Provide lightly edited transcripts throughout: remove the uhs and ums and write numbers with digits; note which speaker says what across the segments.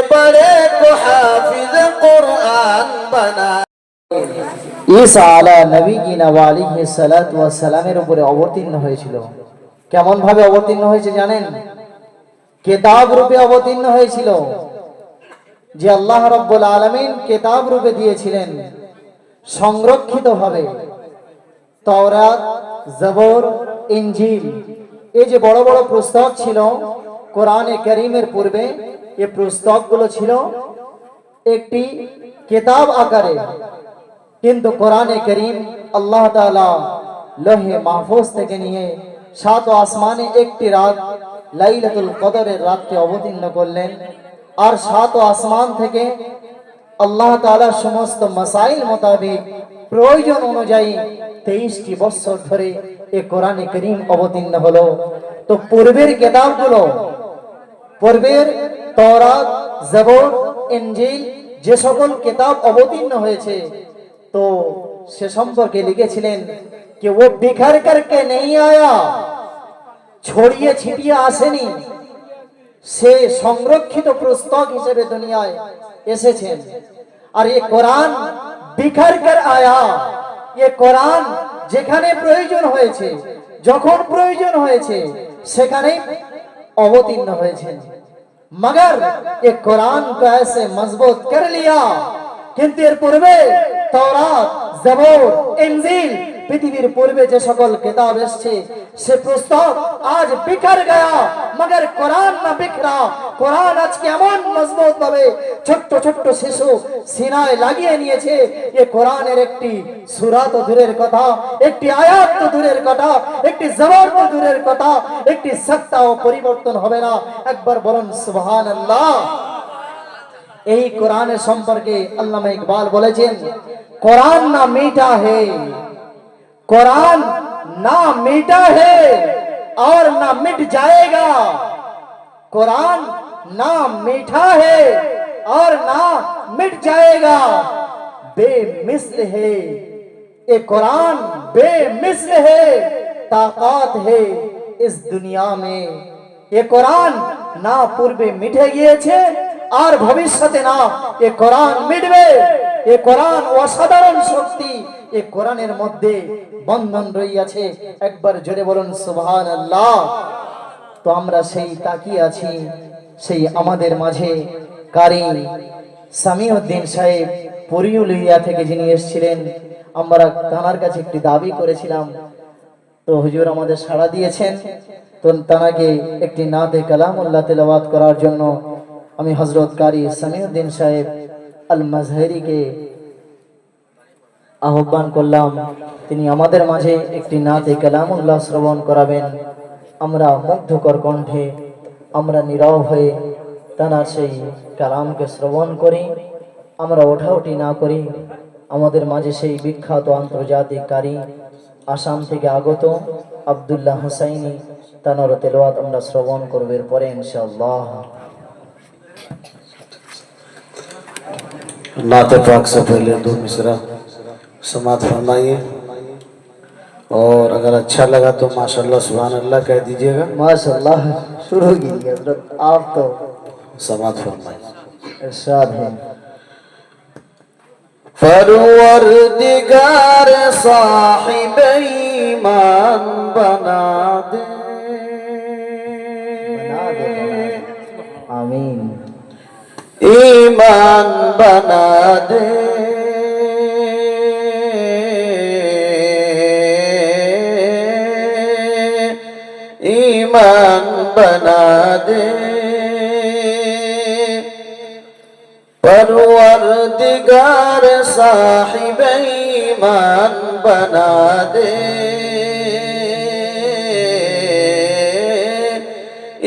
Speaker 1: बड़े को हाफिज कुरान बना।
Speaker 2: ঈসা আলা নবীনা ওয়া আলাইহিস সালাতু ওয়াস সালামের উপরে অবতীর্ণ হয়েছিল। কেমন ভাবে অবতীর্ণ হয়েছে জানেন? কিতাব রূপে অবতীর্ণ হয়েছিল, যে আল্লাহ রাব্বুল আলামিন কিতাব রূপে দিয়েছিলেন সংরক্ষিত ভাবে। তাওরাত, জবর, ইনজিল, এই যে বড় বড় পুস্তক ছিল কোরআনে কারীমের পূর্বে, এই পুস্তকগুলো ছিল একটি কিতাব আকারে। কিন্তু কোরআনে কারীম আল্লাহ তাআলা লৌহে মাহফুজ থেকে নিয়ে সাত আসমানে একটি রাত লাইলাতুল কদরের রাতকে অবতীর্ণ করলেন। আর সাত আসমান থেকে আল্লাহ তাআলা সমস্ত মাসাইল মোতাবেক প্রয়োজন অনুযায়ী 23টি বছর ধরে এই কোরআনে কারীম অবতীর্ণ হলো। তো পূর্বের কিতাবগুলো, পূর্বের তাওরাত, জবর, ইনজিল যে সকল কিতাব অবতীর্ণ হয়েছে, तो से সম্পর্কে লিখেছিলেন कि वो बिखर करके नहीं आया, ছড়িয়ে ছিটিয়ে আসেনি, সে সংরক্ষিত পুস্তক হিসেবে দুনিয়ায় এসেছেন। আর এই কোরআন বিখর কর আয়া, এই কোরআন যেখানে প্রয়োজন হয়েছে, যখন প্রয়োজন হয়েছে সেখানেই অবতীর্ণ হয়েছেন। मगर ये कुरान को ऐसे मजबूत कर लिया, কিন্তু এর পূর্বে তাওরাত, জবর, ইনজিল, পৃথিবীর পূর্বে যে সকল কিতাব এসেছে সে পুস্তক আজ বিখর গয়া, মगर কোরআন না বিখরা। কোরআন আজকে এমন মজবুত ভাবে ছোট্ট ছোট্ট শিশু সিনায় লাগিয়ে নিয়েছে। এই কোরআনের একটি সূরা তো দূরের কথা, একটি আয়াত তো দূরের কথা, একটি জবর তো দূরের কথা, একটি সত্তাও পরিবর্তন হবে না। একবার বলুন সুবহানাল্লাহ। এই কোরআনের সম্পর্কে আল্লামা ইকবাল বলেছেন, কোরআন না मीठा है, कुरान ना मीठा है और ना मिट जाएगा। कुरान ना मीठा है और ना मिट जाएगा, बेमिसल है ये कुरान, बेमिसल है, ताकत है इस दुनिया में। ये कुरान ना पूर्वे मिटे গিয়েছে আর ভবিষ্যতে না এই কোরআন মিটবে। এই কোরআন অসাধারণ শক্তি, এই কোরআনের মধ্যে বন্ধন রইয়াছে। একবার জোরে বলুন সুবহানাল্লাহ। তো আমরা সেই তাকিয়ে আছি, সেই আমাদের মাঝে কারি সামিউদ্দিন সাহেব পুরুলিয়া থেকে যিনি এসেছিলেন। আমরা তানার কাছে একটি দাবি করেছিলাম, তো হুজুর আমাদের সাড়া দিয়েছেন। তো তানাকে একটি নাতে কালামুল্লাহ তেলাওয়াত করার জন্য আমি হযরত কারি সামিউদ্দিন সাহেব আল মাজহারিকে আহ্বান করলাম। তিনি আমাদের মাঝে একটি নাতে কালামুল্লাহ শ্রবণ করাবেন। আমরা মুগ্ধকর কণ্ঠে, আমরা নীরব হয়ে তানার সেই কালামকে শ্রবণ করি, আমরা ওঠাউঠি না করি। আমাদের মাঝে সেই বিখ্যাত আন্তর্জাতিক কারি আসাম থেকে আগত আব্দুল্লাহ হুসাইনি, তানার তেলাওয়াত আমরা শ্রবণ করব এরপরে ইনশাআল্লাহ।
Speaker 1: नाते पाक से पहले दो मिसरा समात फरमाइए, और अगर अच्छा लगा तो माशाल्लाह सुभान अल्लाह कह दीजिएगा।
Speaker 2: माशाल्लाह शुरू कीजिए हजरत, आप तो
Speaker 1: समात फरमाइए।
Speaker 2: इरशाद है।
Speaker 1: परवरदिगार साहिब ईमान बना दे,
Speaker 2: आमीन।
Speaker 1: ईमान बना दे, ईमान बना दे, परवरदिगार साहिब ईमान बना दे,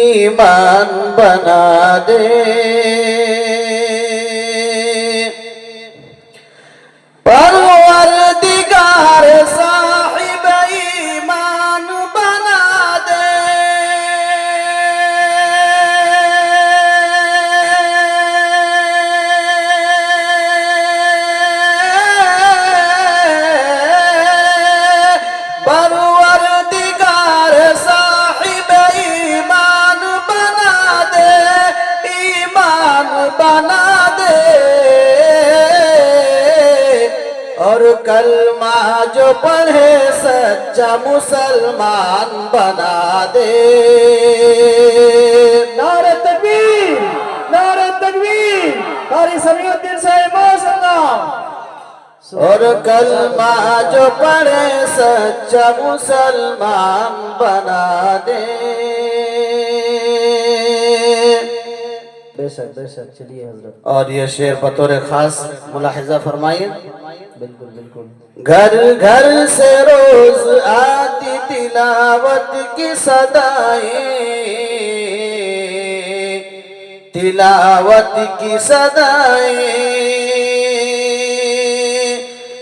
Speaker 1: ईमान बना दे, परवरदिगार साहिब ईमान बना दे, परवरदिगार साहिब ईमान बना दे, ईमान कलमा जो पढ़े सच्चा मुसलमान बना दे।
Speaker 2: नारे तकबीर, नारे तकबीर, कारी समीउद्दीन साहब माशाअल्लाह।
Speaker 1: और कलमा जो पढ़े सच्चा मुसलमान बना दे।
Speaker 2: बेशक बेशक, चलिए हजरत।
Speaker 1: और ये शेर बतौर खास मुलाहिजा फरमाइए।
Speaker 2: बिल्कुल बिल्कुल।
Speaker 1: घर घर से रोज आती तिलावत की सदाएं, तिलावत की सदाएं,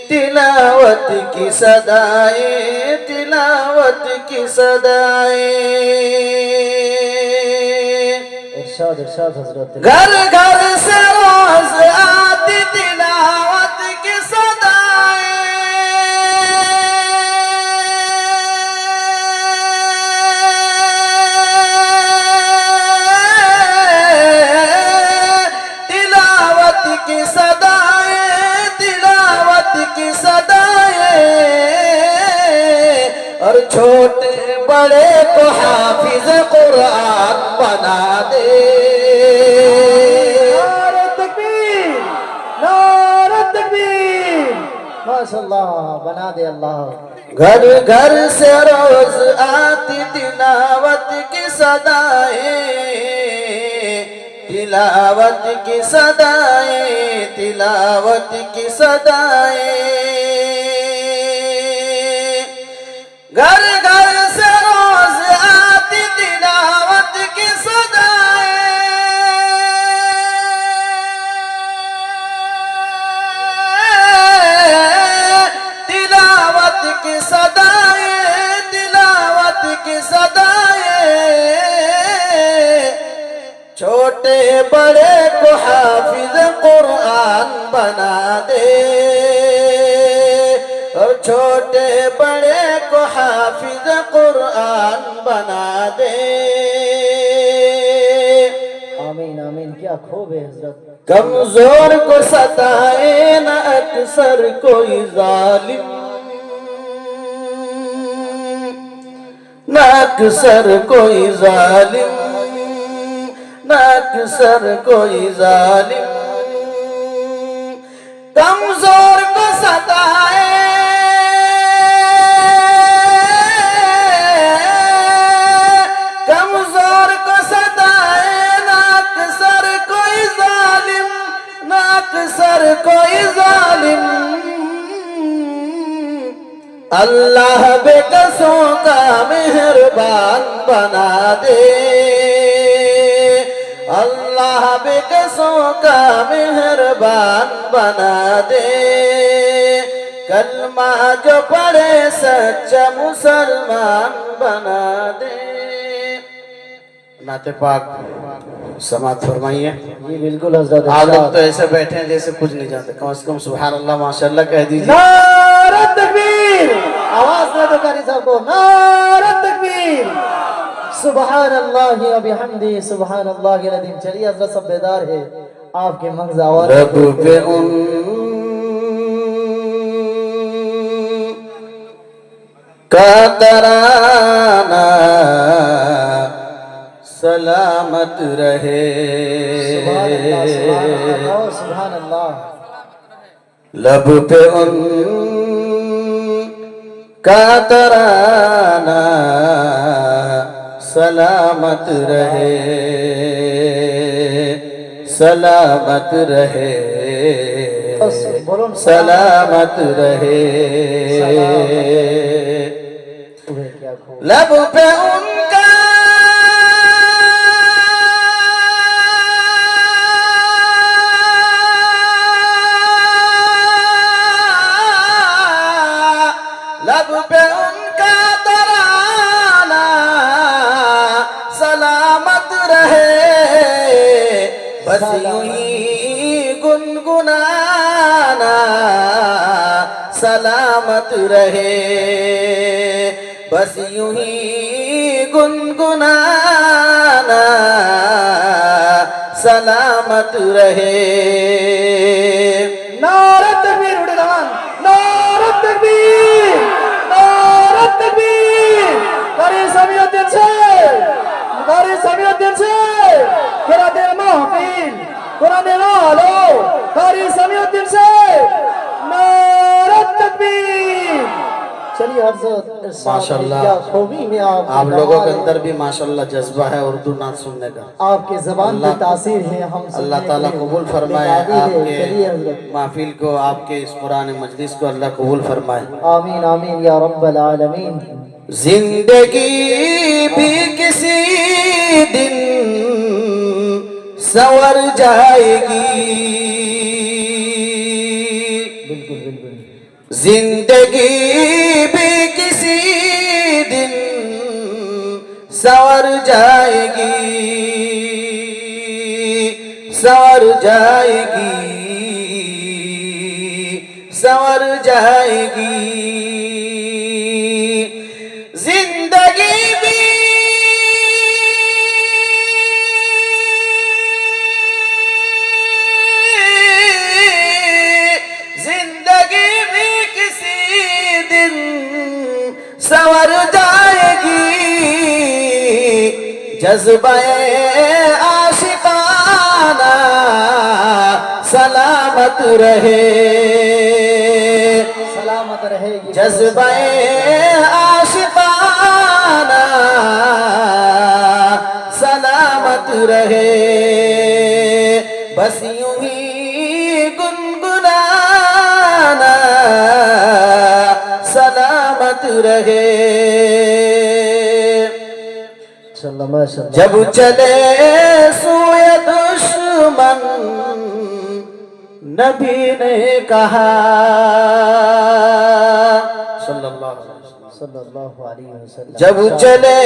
Speaker 1: तिलावत की सदाएं, तिलावत की सदाएं।
Speaker 2: इरशाद इरशाद हजरत।
Speaker 1: घर घर से रोज आती तिलावत की सदाएं, तिलावत की सदाएं, तिलावत की सदाएं। और छोटे बड़े को हाफिज कुरान बना दे।
Speaker 2: नारे तकबीर, नारे तकबीर, माशाअल्लाह, बना दे अल्लाह।
Speaker 1: घर घर से रोज आती तिलावत की सदाएं, तिलावत की सदाएं, तिलावत की सदाएं। घर घर से रोज आती तिलावत की सदाएं, तिलावत की सदाएं, तिलावत की सदाएं। छोटे बड़े को हाफिज कुरान बना दे। और छोटे बड़े को हाफिज कुरान बना दे।
Speaker 2: आमीन आमीन, क्या खूब है हजरत।
Speaker 1: कमजोर को सताए न अक्सर कोई जालिम, न अक्सर कोई जालिम, न अक्सर कोई जालिम। कमजोर को सताए, कमजोर को सताए न अक्सर कोई जालिम, न अक्सर कोई जालिम। अल्लाह बेकसों का मेहरबान बना दे। अल्लाह बेकसों का मेहरबान बना दे। कलमा जो पढ़े सच्चा मुसलमान बना दे। नाते पाक समात फरमाइए।
Speaker 2: जी बिल्कुल हजरत।
Speaker 1: आप लोग तो ऐसे बैठे हैं जैसे कुछ नहीं जानते। कम से कम सुभान अल्लाह माशाअल्लाह कह दीजिए।
Speaker 2: नारे तकबीर, आवाज दे दो कारी साहब को। नारे तकबीर, सुभान अल्लाह व बिहम्दी, सुभान अल्लाह के अज़ीम। चलिए हजरत सब बेदार है, आपके मग़ज़ आवाज
Speaker 1: रब पे उन का तराना सलामत रहे।
Speaker 2: सुभान अल्लाह, सुभान अल्लाह, सुभान अल्लाह।
Speaker 1: लब पे उन का तराना सलामत रहे, सलामत रहे, सलामत रहे। लब पे उनका लब पे उनका तराना सलामत रहे। बस यूं ही गुनगुनाना सलामत रहे। बस यूं ही गुनगुनाना सलामत रहे।
Speaker 2: नारे तकबीर, उड़े रहमान, नारे সামিউদ্দিন সাহেব কোরআনের মাহফিল কোরআনের আলো কারি সামিউদ্দিন সাহেব নারে তাকবীর। चलिए हजरत
Speaker 1: माशाल्लाह।
Speaker 2: क्या खूबी है
Speaker 1: आप लोगों के अंदर भी माशाल्लाह जज्बा है उर्दू नात सुनने का।
Speaker 2: आपके जबान पे तासीर है हम
Speaker 1: अल्लाह ताला कबूल फरमाए आपके महफिल को, आपके इस पुराने मजलिस को अल्लाह कबूल फरमाए।
Speaker 2: आमीन आमीन या रब्बल आलमीन।
Speaker 1: जिंदगी भी किसी दिन संवर जाएगी,
Speaker 2: बिल्कुल बिल्कुल
Speaker 1: जिंदगी भी किसी दिन संवर जाएगी, संवर जाएगी, संवर जाएगी। जिंदगी भी जिंदगी भी किसी दिन संवर जाएगी, जज्बे आशिकाना सलामत रहे,
Speaker 2: सलामत रहेगी
Speaker 1: जज्बे आशिकाना सलामत रहे, बस यूं ही गुनगुनाना सलामत रहे।
Speaker 2: माशाल्लाह
Speaker 1: जब चले सोए दुश्मन नबी ने कहा,
Speaker 2: सल्लल्लाहु अलैहि वसल्लम,
Speaker 1: जब चले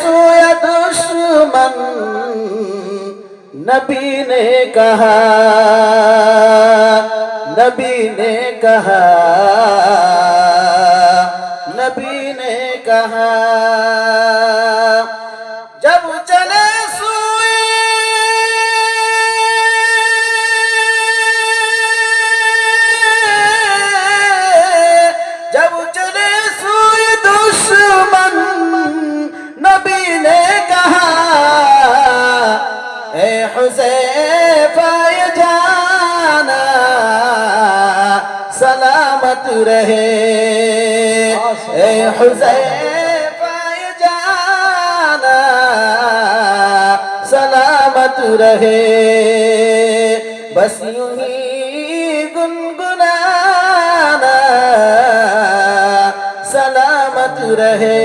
Speaker 1: सोए दुश्मन नबी ने कहा, नबी ने कहा, नबी ने कहा, जब चले सोए जब चले सोए दुश्मन नबी ने कहा, ए हुज़ैफा ये जाना सलामत रहे, ए हुज़ैफा ये जाना सलामत रहे, बस यूं ही गुनगुनाना सलामत रहे।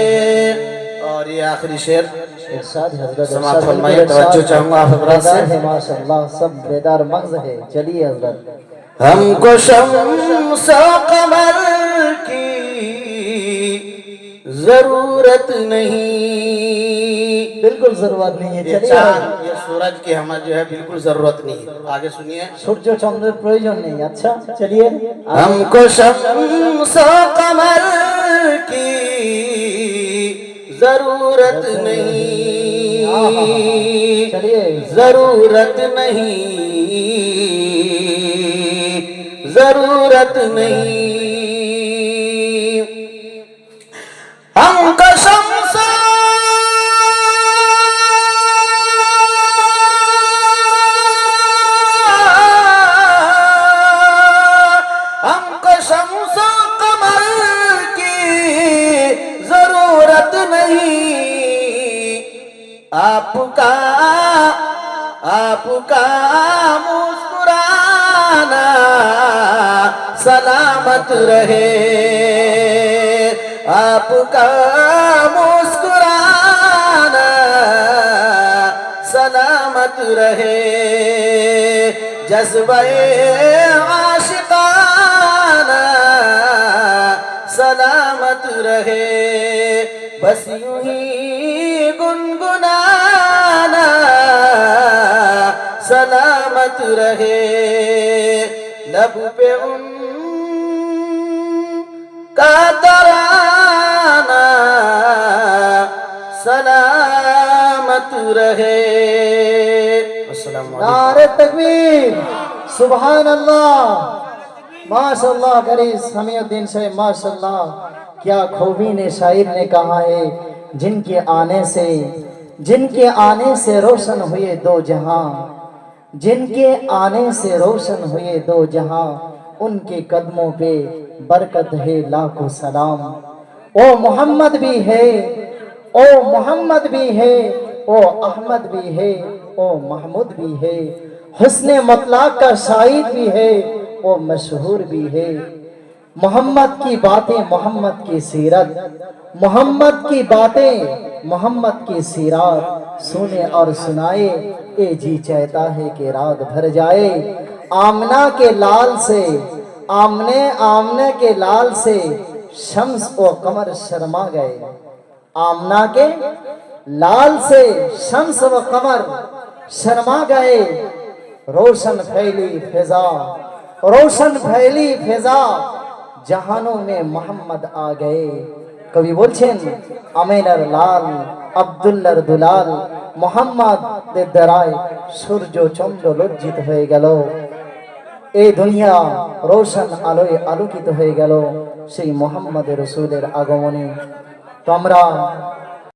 Speaker 1: और ये आखिरी शेर
Speaker 2: इरशाद हजरत
Speaker 1: समाअत फरमाइए, तवज्जो चाहूंगा आप हजरात से।
Speaker 2: है माशाल्लाह, सब बेदार मगज है। चलिए हजरत,
Speaker 1: हमको शम्स और कमर की जरूरत नहीं,
Speaker 2: बिल्कुल जरूरत नहीं है।
Speaker 1: ये
Speaker 2: चलिए
Speaker 1: चांद ये सूरज की हमें जो है बिल्कुल जरूरत नहीं है। आगे सुनिए,
Speaker 2: सूर्य चंद्र प्रयोजन नहीं। अच्छा चलिए,
Speaker 1: हमको शम्स और कमर की जरूरत नहीं,
Speaker 2: चलिए
Speaker 1: जरूरत नहीं, जरूरत नहीं, हमको शम्स हमको शम्स कमर की जरूरत नहीं, आपका आपका मुस्कुराना सलामत रहे, आपका मुस्कुराना सलामत रहे, जज्बे आशिकाना सलामत रहे, बस यूं ही गुनगुनाना सलामत रहे, लब पे उनका तराना सलामत रहे। अस्सलाम वालेकुम।
Speaker 2: नारे तकबीर, सुभान अल्लाह, माशाल्लाह। करी समीउद्दीन से माशाल्लाह, क्या खूबी ने शायर ने कहा है, जिनके आने से जिनके आने से रोशन हुए दो जहां, जिनके आने से रोशन हुए दो जहां, उनके कदमों पे बरकत है लाखों सलाम। ओ मोहम्मद भी है, ओ मोहम्मद भी है, ओ अहमद भी है, ओ महमूद भी है, हुस्ने मुतलक का शाहिद भी है, ओ मशहूर भी है। मोहम्मद की बातें, मोहम्मद की सीरत, मोहम्मद की बातें, मोहम्मद की सीरत सुने और सुनाए, ए जी चाहता है कि रात भर जाए। आमना के लाल से, आमने आमने के लाल से शम्स व कमर शर्मा गए। आमना के लाल से शम्स व कमर शर्मा गए। रोशन फैली फिजा, रोशन फैली फिजा, জাহানো মে মোহাম্মদ আ গয়ে। কবি বলছেন আমিনার লাল, আব্দুল্লাহর দুলাল, মোহাম্মদের দ্বারায় সূর্য চন্দ্র লজ্জিত হয়ে গেল। এই দুনিয়া রোশন আলোয় আলোকিত হয়ে গেল সেই মোহাম্মদ রসুলের আগমনে। তো আমরা